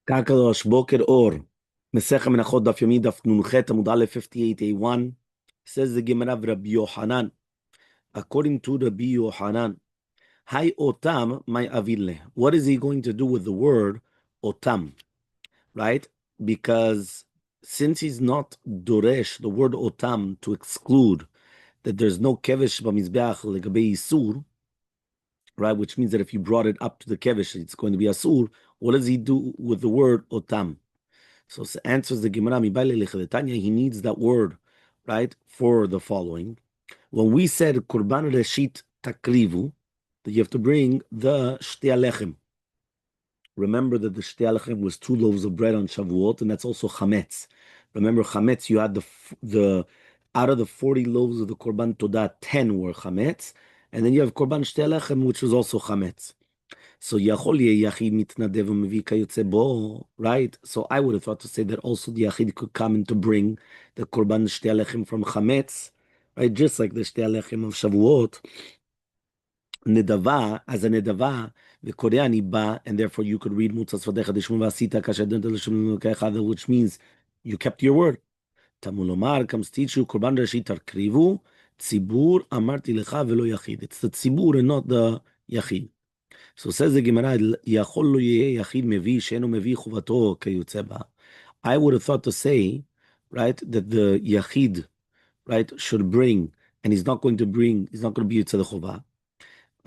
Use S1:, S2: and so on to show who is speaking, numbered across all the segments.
S1: Kakadosh Boker Or. Masechet Menahot Daf Yomi Daf Nunchet Amud Aleph 58a1 says the Gemara of Rabbi Yohanan. According to Rabbi Yohanan, Hai Otam my avile. What is he going to do with the word Otam? Right? Because since he's not Doresh, the word Otam, to exclude that there's no Kevesh Bamizbeach Legabe Isur, right? Which means that if you brought it up to the Kevesh, it's going to be Asur. What does he do with the word Otam? So answers the Gemara, he needs that word, right, for the following. When we said Kurban Reshit Takrivu, that you have to bring the Shtei Alechem. Remember that the Shtei Alechem was 2 loaves of bread on Shavuot, and that's also Chametz. Remember, Chametz, you had the out of the 40 loaves of the Kurban Todah, 10 were Chametz, and then you have Kurban Shtei Alechem, which was also Chametz. So right? So I would have thought to say that also the Yachid could come in to bring the Korban Shtei Alechem from Chametz, right? Just like the Shtei Alechem of Shavuot. Nedava, as a Nedava, the Koreani ba, and therefore you could read Mutzas Vadecha Deshmu Vasita Kashadan, which means you kept your word. Tamulomar comes teach you Korban Reshit Takrivu, Tzibur Amarti Lecha Velo Yachid. It's the Tzibur and not the Yachid. So says the Gemara, I would have thought to say, right, that the Yachid, right, should bring, and he's not going to be Yitzeh Chova.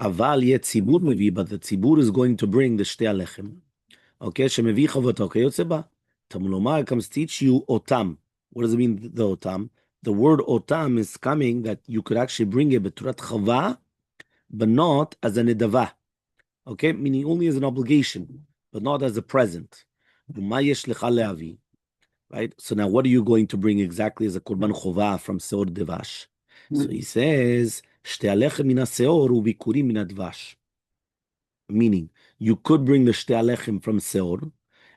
S1: Aval yet Tzibur mevi, but the Tzibur is going to bring the Shtei Alechem. Okay, shemevi Chovato kayotze ba. Tamulomar comes teach you Otam. What does it mean, the Otam? The word Otam is coming that you could actually bring it Beturat Chava, but not as a Nedava. Okay, meaning only as an obligation, but not as a present. Right? So now what are you going to bring exactly as a Korban Chovah from Seor Devash? So he says, Shtei Alechem min ha-seor ubikurim min ha-dvash. Meaning, you could bring the Shtei Alechem from Seor,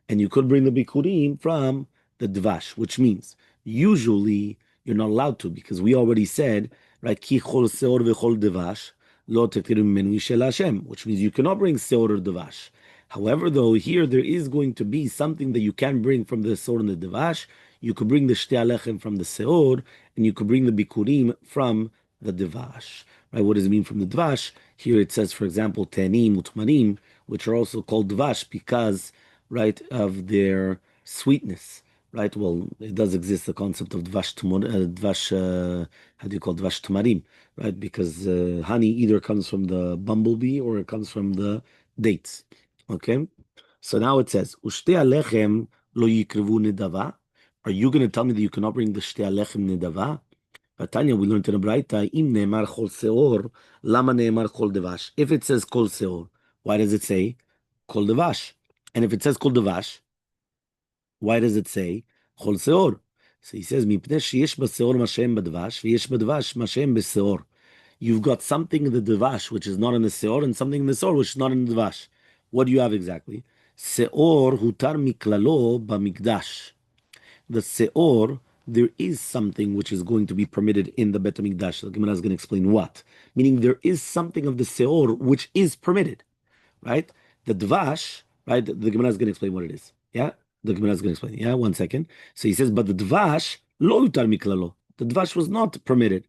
S1: and you could bring the bikurim from the Dvash, which means usually you're not allowed to, because we already said, right, Ki chol Seor v'chol Devash, which means you cannot bring seor or devash. However, though, here there is going to be something that you can bring from the seor and the devash. You could bring the shtei alechem from the seor, and you could bring the bikurim from the devash. Right? What does it mean from the devash? Here it says, for example, tenim, utmanim, which are also called devash because, right, of their sweetness. Right. Well, it does exist the concept of dvash how do you call dvash tumarim? Right, because honey either comes from the bumblebee or it comes from the dates. Okay, so now it says Ushtei alechem lo yikrevu nedava. Are you going to tell me that you cannot bring the shtei alechem nedava? Batanya, we learned in a Braita, im neemar chol seor, lama neemar chol devash. If it says kol seor, why does it say kol devash? And if it says kol devash, why does it say chol seor? So he says, mipnei sheyesh baseor mashem badvash, v'yesh badvash mashem beseor. You've got something in the devash which is not in the seor, and something in the seor which is not in the devash. What do you have exactly? Seor hutar miklalo bamikdash. The seor, there is something which is going to be permitted in the Bet HaMikdash. The Gemara is going to explain what. Meaning there is something of the seor which is permitted, right? The dvash, right? The Gemara is going to explain what it is. Yeah? The Gemara is going to explain. Yeah, 1 second. So he says, but the dvash, lo yutar miklalo. The dvash was not permitted.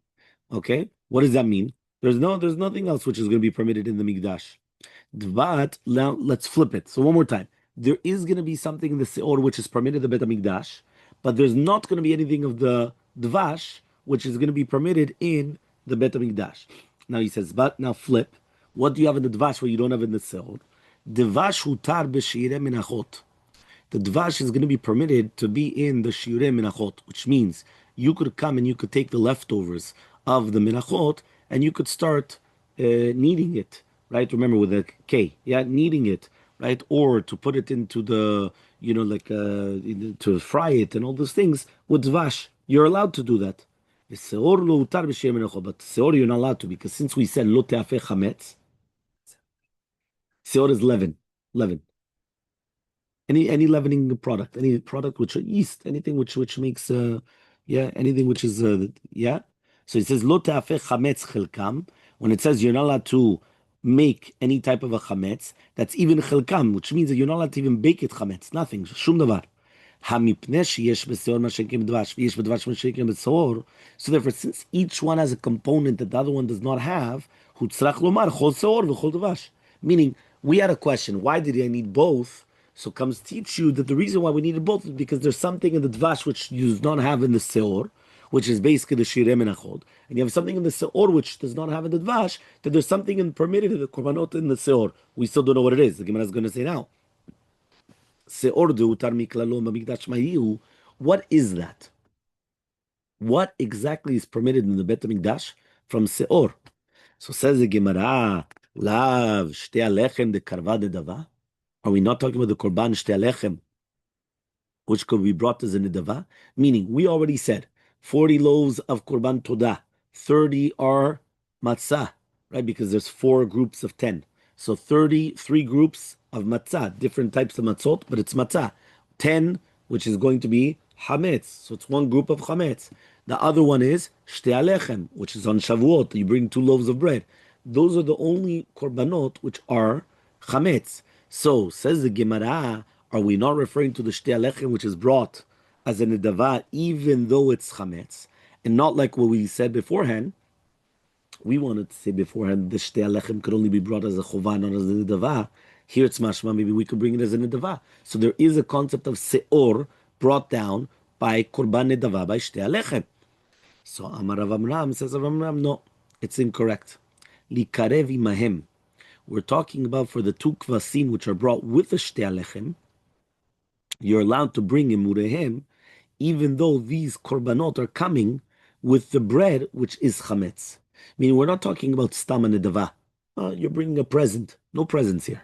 S1: Okay? What does that mean? There's nothing else which is going to be permitted in the Mikdash. But now let's flip it. So one more time. There is going to be something in the seor which is permitted in the Bet HaMikdash, but there's not going to be anything of the dvash which is going to be permitted in the Bet HaMikdash. Now he says, but now flip. What do you have in the dvash where you don't have in the seor? Dvash hutar b'shirei menachot. The dvash is going to be permitted to be in the shirei menachot, which means you could come and you could take the leftovers of the menachot and you could start kneading it, right? Remember with a K, yeah, kneading it, right? Or to put it into the, to fry it and all those things with dvash. You're allowed to do that. But seor you're not allowed to, because since we said lo te'afeh chametz, seor is leaven. Any leavening product, any product which yeast, anything which makes anything which is yeah. So it says lo te'afeh chametz chelkam. When it says you're not allowed to make any type of a chametz that's even chelkam, which means that you're not allowed to even bake it chametz, nothing, shum davar. המפנה שיש בשעור מה שאין בדבש ויש בדבש מה שאין בשעור. So therefore, since each one has a component that the other one does not have, הוא צריך לומר כל שעור וכל דבש. Meaning, we had a question, why did I need both? So comes teach you that the reason why we needed both is because there's something in the dvash which you do not have in the seor, which is basically the shireh menachot, and you have something in the seor which does not have in the dvash, that there's something in permitted in the korbanot in the seor. We still don't know what it is. The Gemara is going to say now. Seor utar miklalo b'mikdash mahihu. What is that? What exactly is permitted in the Bet HaMikdash from seor? So says the Gemara, lav shtei alechem de karva de dava. Are we not talking about the korban shtei alechem, which could be brought as a nidava? Meaning, we already said 40 loaves of korban todah, 30 are matzah, right? Because there's 4 groups of 10. So 33 groups of matzah, different types of matzot, but it's matzah. 10, which is going to be hametz. So it's one group of hametz. The other one is shtei alechem, which is on Shavuot. You bring 2 loaves of bread. Those are the only korbanot which are chametz. So, says the Gemara, are we not referring to the shtei alechem which is brought as a nedava, even though it's chametz, and not like what we said beforehand? We wanted to say beforehand the shtei alechem could only be brought as a chovah, not as a nedava. Here it's mashma, maybe we could bring it as a nedava. So there is a concept of seor brought down by korban nedava by shtei alechem. So Amar Rav Amram says, Rav Amram, no, it's incorrect. Likarev imahem. We're talking about for the 2 kvasim which are brought with the shtei alechem, you're allowed to bring in murehem, even though these korbanot are coming with the bread which is chametz. Meaning, we're not talking about stam and nedava. You're bringing a present. No presents here,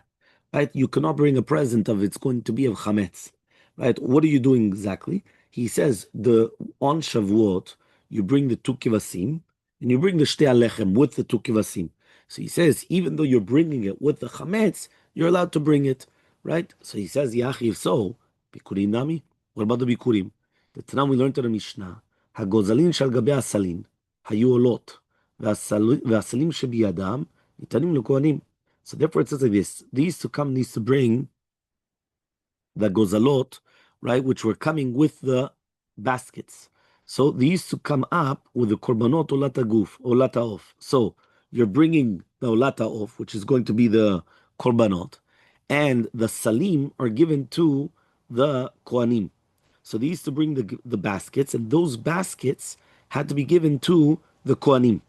S1: right? You cannot bring a present of it's going to be of chametz, right? What are you doing exactly? He says on Shavuot you bring the 2 kivasim and you bring the shtei alechem with the 2 kivasim. So he says, even though you're bringing it with the chametz, you're allowed to bring it, right? So he says, Yachi, if so, bikurim nami. What about the bikurim? The Tanam we learned in the Mishnah, Hagozalin shal gabe asalin, hayu olot, ve'asalim shebiyadam, nitanim lekohanim. So therefore it says like this, these to come needs to bring the gozalot, right, which were coming with the baskets. So these to come up with the korbanot olata guf, olata off. So you're bringing the olata off, which is going to be the korbanot, and the salim are given to the kohanim. So they used to bring the baskets, and those baskets had to be given to the kohanim.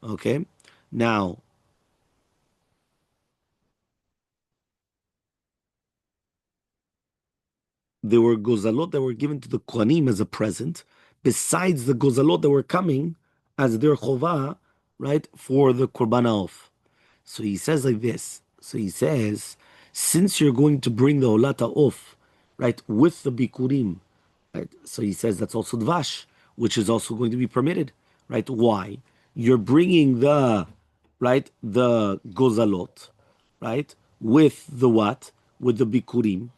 S1: Okay, now there were gozalot that were given to the kohanim as a present, besides the gozalot that were coming as their chovah, right, for the korban haof. So he says like this. So he says, since you're going to bring the olata off, right, with the bikurim, right? So he says that's also dvash, which is also going to be permitted, right? Why? You're bringing the, right, the gozalot, right, with the what? With the bikurim,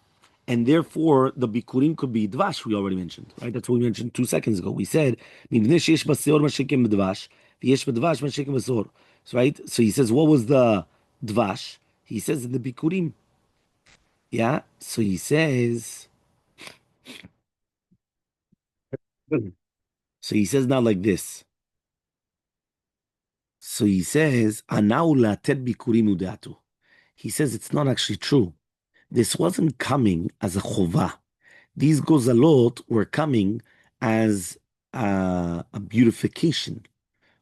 S1: and therefore the bikurim could be dvash. We already mentioned, right? That's what we mentioned 2 seconds ago. We said, so, right? So he says, what was the dvash? He says in the bikurim. Yeah. So he says. So he says now like this. So he says, "Anaula ted bikurim udeatu." He says it's not actually true. This wasn't coming as a chovah. These gozalot were coming as a beautification,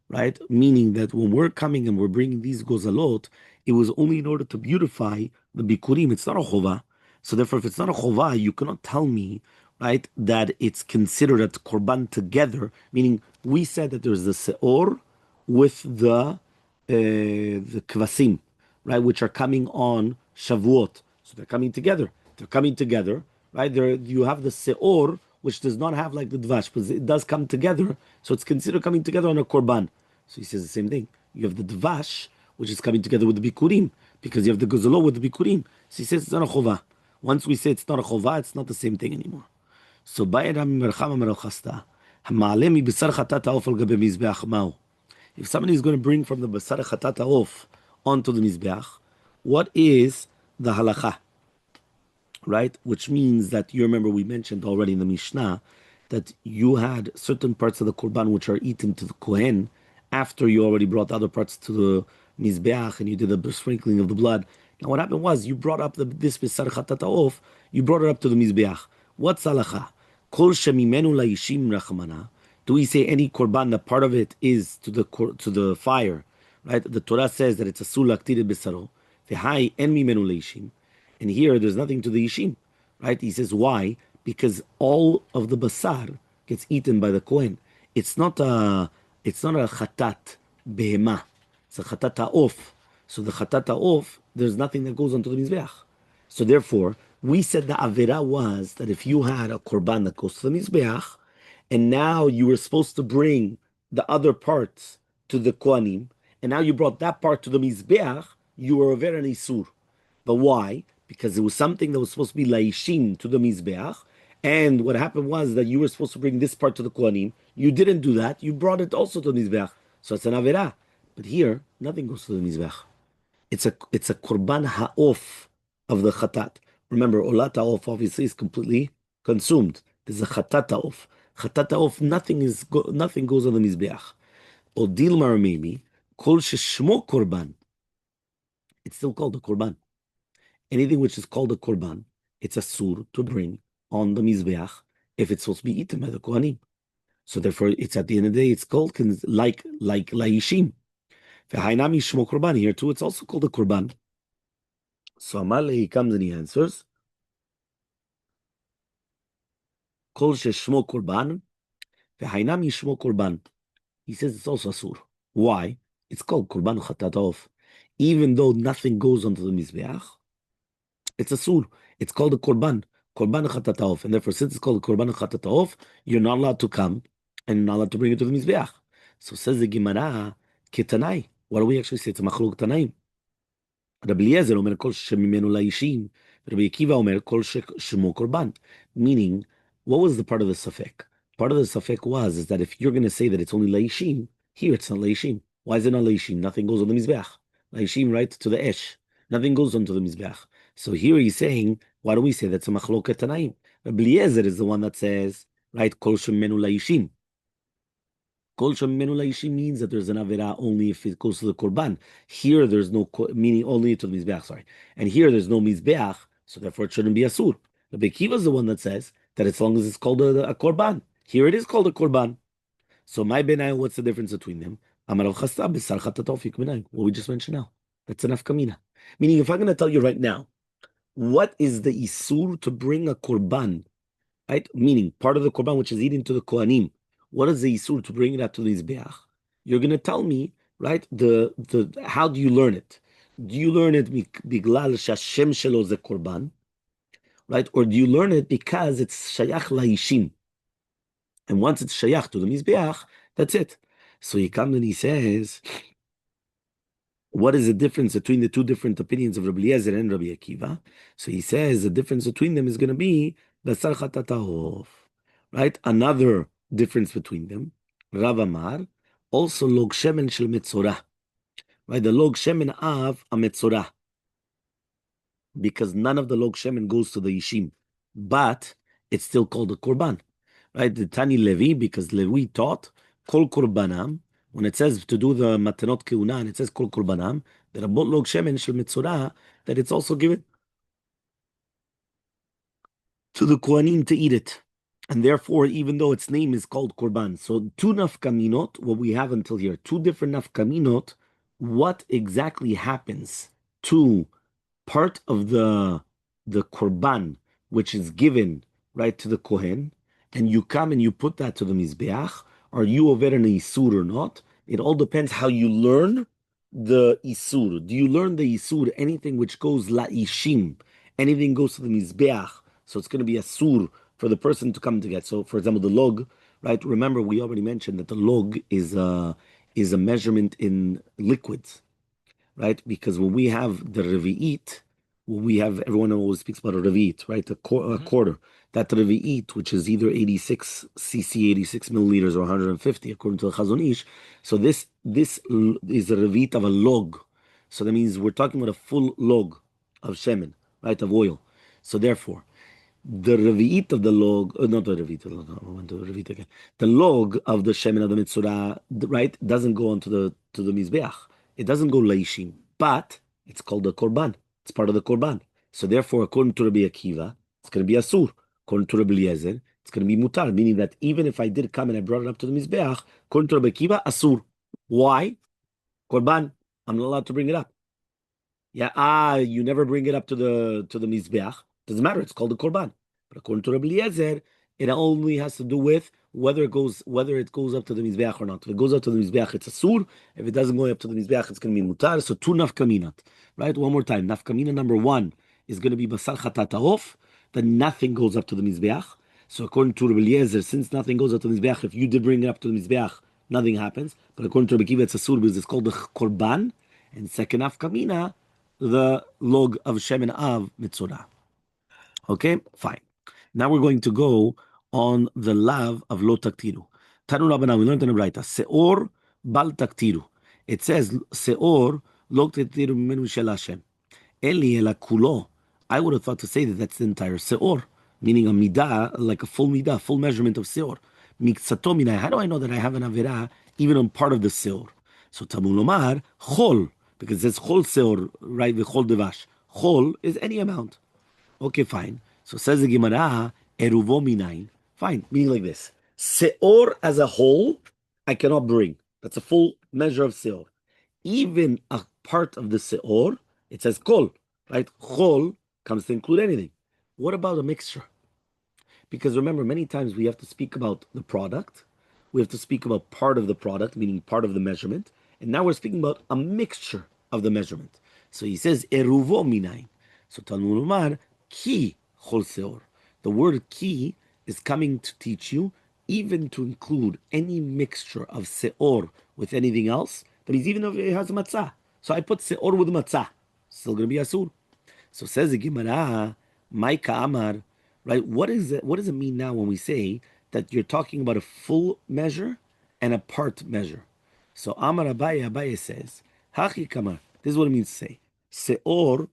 S1: right? Meaning that when we're coming and we're bringing these gozalot, it was only in order to beautify the bikurim. It's not a chovah. So therefore, if it's not a chovah, you cannot tell me, right, that it's considered a korban together. Meaning, we said that there's the seor with the kvasim, right, which are coming on Shavuot. So they're coming together. They're coming together, right? There you have the seor, which does not have like the dvash, but it does come together. So it's considered coming together on a korban. So he says the same thing. You have the dvash, which is coming together with the bikurim, because you have the gozalo with the bikurim. So he says it's not a chovah. Once we say it's not a chovah, it's not the same thing anymore. So if somebody is going to bring from the basar chatat off onto the Mizbeach, what is the halacha? Right? Which means that you remember we mentioned already in the Mishnah that you had certain parts of the Korban which are eaten to the Kohen after you already brought the other parts to the Mizbeach and you did the sprinkling of the blood. Now what happened was you brought up this Besar Chatat Ha'of, you brought it up to the Mizbeach. What's halacha? Kol shemimenu laishim rachmana. Do we say any Korban that part of it is to the fire? Right? The Torah says that it's a sulak tire besaro. V'hai en mimenu laishim. And here, there's nothing to the yishim, right? He says, why? Because all of the basar gets eaten by the kohen. It's not a chatat behema. It's a chatat ha'of. So the chatat ha'of, there's nothing that goes onto the mizbeach. So therefore, we said the avera was that if you had a korban that goes to the mizbeach, and now you were supposed to bring the other parts to the kohanim, and now you brought that part to the mizbeach, you were over an isur. But why? Because it was something that was supposed to be laishim to the mizbeach, and what happened was that you were supposed to bring this part to the kohanim. You didn't do that. You brought it also to the mizbeach, so it's an avera. But here, nothing goes to the mizbeach. It's a korban ha'of of the chatat. Remember, olat ha'of obviously is completely consumed. There's a chatat ha'of. Chatat ha'of, nothing goes on the mizbeach. Or dilmar maybe kol sheshmo korban. It's still called a korban. Anything which is called a korban, it's a sur to bring on the mizbeach if it's supposed to be eaten by the kohanim. So therefore, it's at the end of the day, it's called like laishim. V'hainami shmo korban. Here too, it's also called a korban. So Amale, he comes and he answers. Kol sheshmo korban. V'hainami shmo korban. He says it's also asur. Why? It's called korban chatatov. Even though nothing goes onto the mizbeach, it's a sur. It's called a korban. Korban chatatov. And therefore, since it's called a korban chatatov, you're not allowed to come and not allowed to bring it to the mizbeach. So says the Gemara, ketanai. What do we actually say? It's a machlok tanaim. Rabbi Eliezer omer kol shemimenu laishim. Rabbi Akiva omer kol shemo korban. Meaning, what was the part of the safek? Part of the safek was is that if you're going to say that it's only laishim, here it's not laishim. Why is it not laishim? Nothing goes on the mizbeach. Laishim, right, to the esh. Nothing goes onto the mizbeach. So here he's saying, why do we say that's a machloket tanaim? Rabbi Eliezer is the one that says, right, kol shemimenu laishim. Kol shemimenu laishim means that there's an avera only if it goes to the korban. Here there's no meaning only to the mizbeach. Sorry, and here there's no mizbeach, so therefore it shouldn't be asur. Rabbi Akiva is the one that says that as long as it's called a korban, here it is called a korban. So my benai, what's the difference between them? Amar chasta b'sar chatatofik benai. What we just mentioned now. That's enough kamina. Meaning, if I'm going to tell you right now, what is the isur to bring a korban? Right? Meaning, part of the korban which is eaten to the kohanim. What is the isur to bring it up to the mizbeach? You're going to tell me, right? The how do you learn it? Do you learn it biglal shashem shelo ze korban, right? Or do you learn it because it's shayach laishim? And once it's shayach to the mizbeach, that's it. So he comes and he says, what is the difference between the two different opinions of Rabbi Eliezer and Rabbi Akiva? So he says the difference between them is going to be basar chatatahov, right? Another difference between them, Rav Amar, also log shemen shel metzorah, right? The log shemen of a metzorah, because none of the log shemen goes to the yishim, but it's still called a korban, right? The Tani Levi, because Levi taught kol korbanam. When it says to do the matanot keuna and it says kol korbanam, that a log shemen shel metzorah, that it's also given to the kohanim to eat it. And therefore, even though its name is called korban, so two nafkaminot, what we have until here, two different nafkaminot, what exactly happens to part of the korban, which is given right to the kohen, and you come and you put that to the mizbeach, are you over an isur or not? It all depends how you learn the isur. Do you learn the isur? Anything which goes la ishim, anything goes to the mizbeach, so it's going to be asur for the person to come to get. So, for example, the log, right? Remember, we already mentioned that the log is a measurement in liquids, right? Because when we have the revi'it, when we have, everyone always speaks about a revi'it, right? A quarter. That revi'it, which is either 86 cc, 86 milliliters, or 150, according to the Chazon Ish. So this is a revi'it of a log. So that means we're talking about a full log of shemen, right, of oil. So therefore, the revi'it of the log, not the revi'it, I went to revi'it again. The log of the shemen of the mitzvah, right, doesn't go onto the mizbeach. It doesn't go leishim, but it's called the korban. It's part of the korban. So therefore, according to Rabbi Akiva, it's going to be asur. According to Rabbi Eliezer, it's going to be mutar, meaning that even if I did come and I brought it up to the mizbeach, according to Rabbi Akiva, asur. Why? Korban. I'm not allowed to bring it up. Yeah, you never bring it up to the mizbeach. Doesn't matter. It's called the korban. But according to Rabbi Eliezer, it only has to do with whether it goes up to the mizbeach or not. If it goes up to the mizbeach, it's asur. If it doesn't go up to the mizbeach, it's going to be mutar. So two nafkaminat, right? One more time. Nafkamina number one is going to be basal chatat haof, that nothing goes up to the mizbeach. So according to Rabbi Eliezer, since nothing goes up to the mizbeach, if you did bring it up to the mizbeach, nothing happens. But according to Rabbi Kiva, it's asur because it's called the korban. And second nafkamina, the log of shemen av mitzorah. Okay, fine. Now we're going to go on the lav of lo taktiru. Tanu Rabbanan, we learned in the Braita, seor bal taktiru. It says seor lo taktiru mimenu shel Hashem. Eli ela kulo. I would have thought to say that that's the entire seor, meaning a midah, like a full midah, full measurement of seor. Miksato minai. How do I know that I have an avirah even on part of the seor? So Tamul Omar chol, because it says chol seor, right? The chol devash. Chol is any amount. Okay, fine. So says the Gemara, eruvo minayin. Fine, meaning like this. Seor as a whole, I cannot bring. That's a full measure of seor. Even a part of the seor, it says kol, right? Chol comes to include anything. What about a mixture? Because remember, many times we have to speak about the product. We have to speak about part of the product, meaning part of the measurement. And now we're speaking about a mixture of the measurement. So he says, eruvo minayin. So Talmud Umar, ki chol seor. The word ki is coming to teach you even to include any mixture of seor with anything else. That means even if it has matzah. So I put seor with matzah. Still going to be asur. So says the Gemara, Maika Amar, right? What is it? What does it mean now when we say that you're talking about a full measure and a part measure? So Amar Abaye says, Hachi Kamar. This is what it means to say. Seor,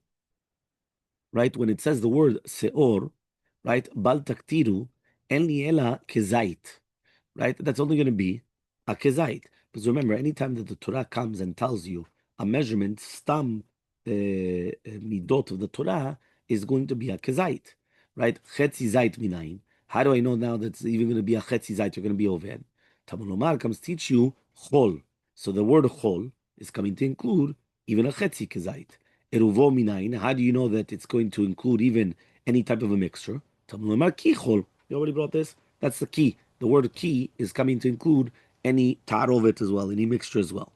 S1: right? When it says the word seor, right? Bal taktiru, en li ela kezait, right? That's only going to be a kezait. Because remember, anytime that the Torah comes and tells you a measurement, stam midot of the Torah is going to be a kezait, right? Chetzi zait minayin. How do I know now that it's even going to be a chetzi zait? You're going to be over. Talmud Lomar comes teach you chol. So the word chol is coming to include even a chetzi kezait. Eruvo minayin. How do you know that it's going to include even any type of a mixture? Talmud Lomar ki chol. You already brought this. That's the key. The word ki is coming to include any tarovet as well, any mixture as well.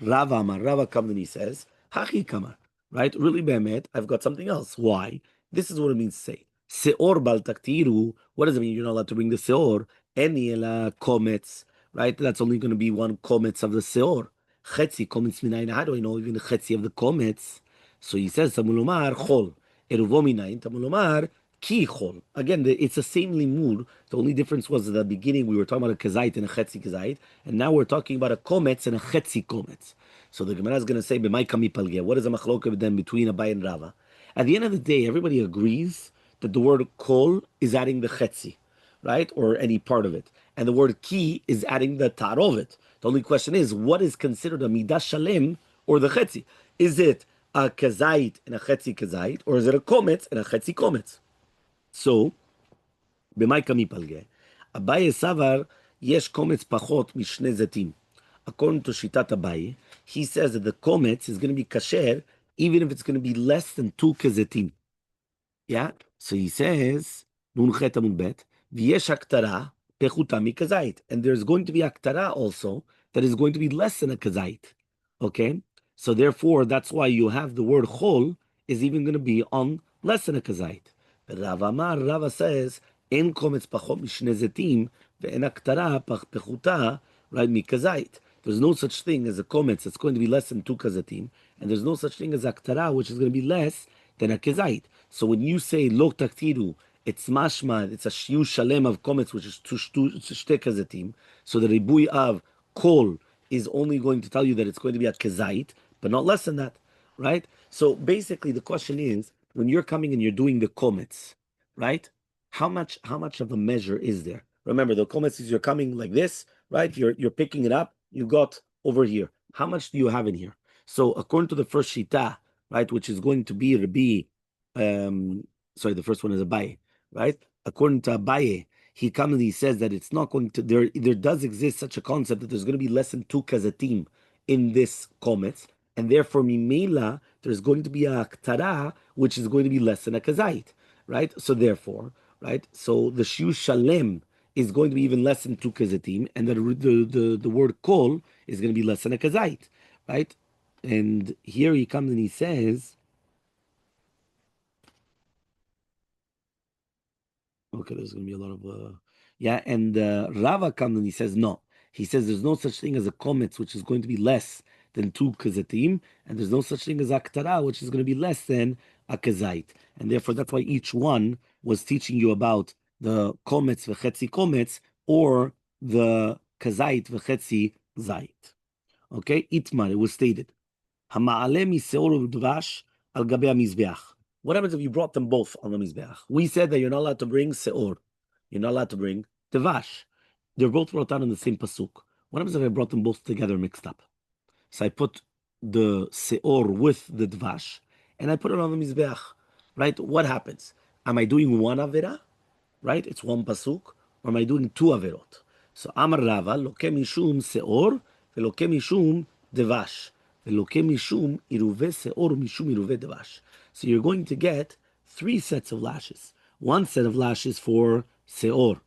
S1: Rava Amar. Rava comes and he says, Hachi kamar. Right? Really, Behemet, I've got something else. Why? This is what it means to say. Seor bal taktiru. What does it mean? You're not allowed to bring the seor. Any ela komets. Right? That's only going to be one komets of the seor. Chetzi komets minayin. How do I know even the chetzi of the komets? So he says, Tamulomar chol. Eruvo minayin. Tamulomar ki chol. Again, it's the same limud. The only difference was at the beginning we were talking about a kezait and a chetzi kezait, and now we're talking about a komets and a chetzi komets. So the Gemara is going to say, "B'may kami palgeh." What is a machlokah then between Abai and Rava? At the end of the day, everybody agrees that the word kol is adding the chetzi, right, or any part of it, and the word ki is adding the tar of it. The only question is, what is considered a midah shalem or the chetzi? Is it a kezait and a chetzi kezait, or is it a kometz and a chetzi kometz? So, במאי קמי פלגה? אביי סבר, יש קומץ פחות משני זיתים. According to Shitat Abaye, he says that the komets is going to be kasher even if it's going to be less than 2 kezetim. Yeah? So he says, Nun chet amud bet, v'yesh haktara pechuta mikazait. And there's going to be haktara also that is going to be less than a kazait. Okay? So therefore, that's why you have the word chol is even going to be on less than a kazait. But Rava says, en komets pachot mishne zetim, ve'en haktara pechuta, right, mikazait. There's no such thing as a komets that's going to be less than 2 kazatim, and there's no such thing as haktara, which is going to be less than a kezait. So when you say lo taktiru, it's mashma, it's a shiu shalem of komets, which is shte kazatim. So the ribui of kol is only going to tell you that it's going to be a kezait, but not less than that. right? So basically, the question is, when you're coming and you're doing the comets, right? How much of a measure is there? Remember, the comets is you're coming like this, right? You're picking it up. You got over here. How much do you have in here? So according to the first shita, right, which is going to be Rabbi, sorry, the first one is Abaye, right? According to Abaye, he comes and he says that it's not going to there does exist such a concept that there's going to be less than two kazatim in this comets, and therefore mimela there's going to be a ktara which is going to be less than a kazait, right? So therefore, right, so the shiur shalem is going to be even less than two kazatim, and the word kol is going to be less than a kazait, right? And here he comes and he says, okay, there's going to be a lot of yeah, and Rava comes and he says no. He says there's no such thing as a kometz which is going to be less than two kazatim, and there's no such thing as a ktara which is going to be less than a kazait, and therefore that's why each one was teaching you about the kometz v'chetzi kometz or the kazait v'chetzi zait. Okay, itmar, it was stated. Hama'aleh miseor udvash al gabe mizbeach. What happens if you brought them both on the mizbeach? We said that you're not allowed to bring seor. You're not allowed to bring devash. They're both brought down in the same pasuk. What happens if I brought them both together mixed up? So I put the seor with the dvash, and I put it on the mizbeach. Right? What happens? Am I doing one avera? Right? It's one pasuk. Or am I doing two averot? So Amar Rava, loke mishum seor, veloke mishum devash, veloke mishum iruve seor, mishum iruve devash. So you're going to get three sets of lashes. One set of lashes for seor,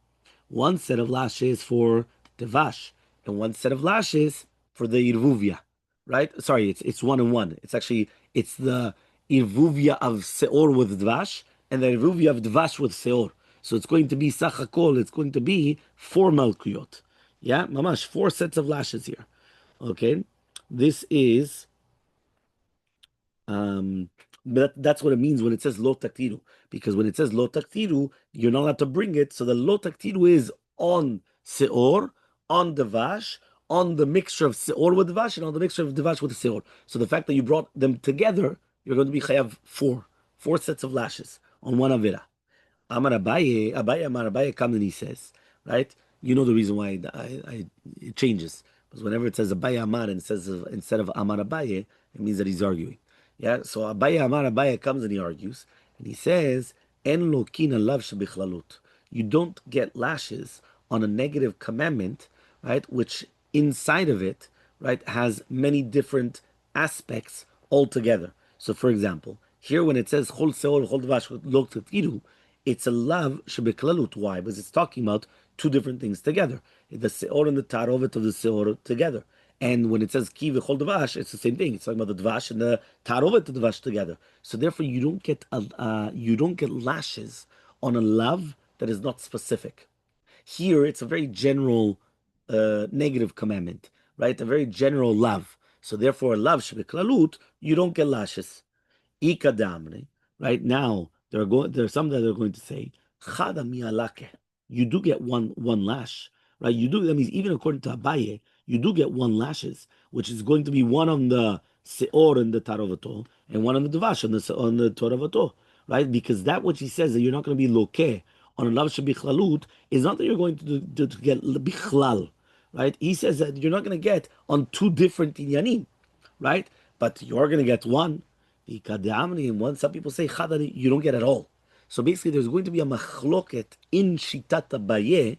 S1: one set of lashes for devash, and one set of lashes for the irvuvia, right? Sorry, it's one and one. It's actually it's the irvuvia of seor with dvash and the irvuvia of dvash with seor. So it's going to be sachakol. It's going to be four malkuyot. Yeah, mamash, four sets of lashes here. Okay, this is um, but that's what it means when it says lo taktiru. Because when it says lo taktiru, you're not allowed to bring it. So the lo taktiru is on seor, on devash, on the mixture of seor with devash, and on the mixture of devash with seor. So the fact that you brought them together, you're going to be chayav four sets of lashes on one avera. Amar Abaye, Amar Abaye comes and he says, right? You know the reason why it changes. Because whenever it says Abaye Amar and it says instead of Amar Abaye, it means that he's arguing. Yeah, so Abaye Amar Abaye comes and he argues, and he says, En lokina lav shebichlalut. You don't get lashes on a negative commandment, right? Which inside of it, right, has many different aspects altogether. So, for example, here when it says Chol Seol Chol Dvash Lo Tatiru, it's a lav shebeklalut. Why? Because it's talking about two different things together. The seor and the tarovet of the seor together. And when it says ki v'chol dvash, it's the same thing. It's talking about the dvash and the tarovet of the dvash together. So therefore, you don't get lashes on a lav that is not specific. Here, it's a very general negative commandment, right? A very general lav. So therefore, lav shebeklalut, you don't get lashes. Ikadamne. Right now, there are some that are going to say, Chada mialake. You do get one lash. Right? You do, that means even according to Abaye, you do get one lashes, which is going to be one on the seor and the tarovato, and one on the devash on the tarovato. Right? Because that which he says that you're not going to be loke on a lav shabichlalut is not that you're going to get bichlal. Right? He says that you're not going to get on two different inyanim. Right? But you're going to get one. And one, some people say chadani, you don't get at all. So basically, there's going to be a machloket in Shitat Abaye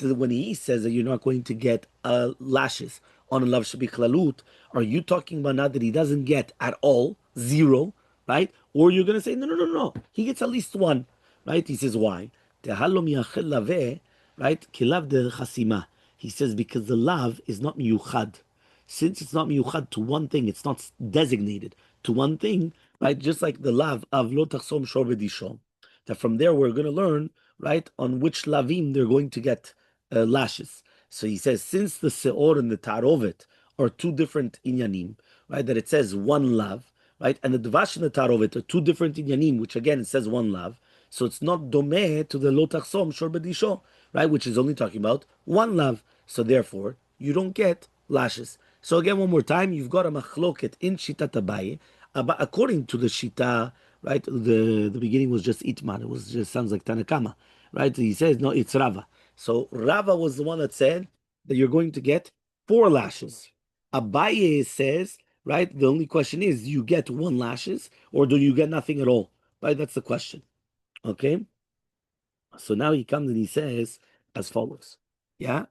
S1: when he says that you're not going to get lashes on a lav shabi. Are you talking about now that he doesn't get at all, zero, right? Or you're going to say, no, no, no, no, he gets at least one, right? He says, why? Right? Kilav de chasima. He says, because the lav is not miyuchad. Since it's not miyuchad to one thing, it's not designated to one thing, right? Just like the lav of lo tachsom shor v'dishom. That from there we're going to learn, right, on which lavim they're going to get lashes. So he says, since the seor and the tarovet are two different inyanim, right, that it says one lav, right, and the dvash and the tarovet are two different inyanim, which again it says one lav, so it's not domeh to the lo tachsom shor v'dishom, right, which is only talking about one lav. So therefore, you don't get lashes. So again, one more time, you've got a machloket in Shitat Abaye. But according to the Shita, right, the beginning was just Itmar. It was just sounds like Tanakama, right? He says no, it's Rava. So Rava was the one that said that you're going to get 4 lashes. Abaye says, right, the only question is, do you get 1 lashes or do you get nothing at all? Right, that's the question. Okay, so now he comes and he says as follows. Yeah,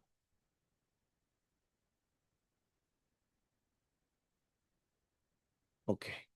S1: okay.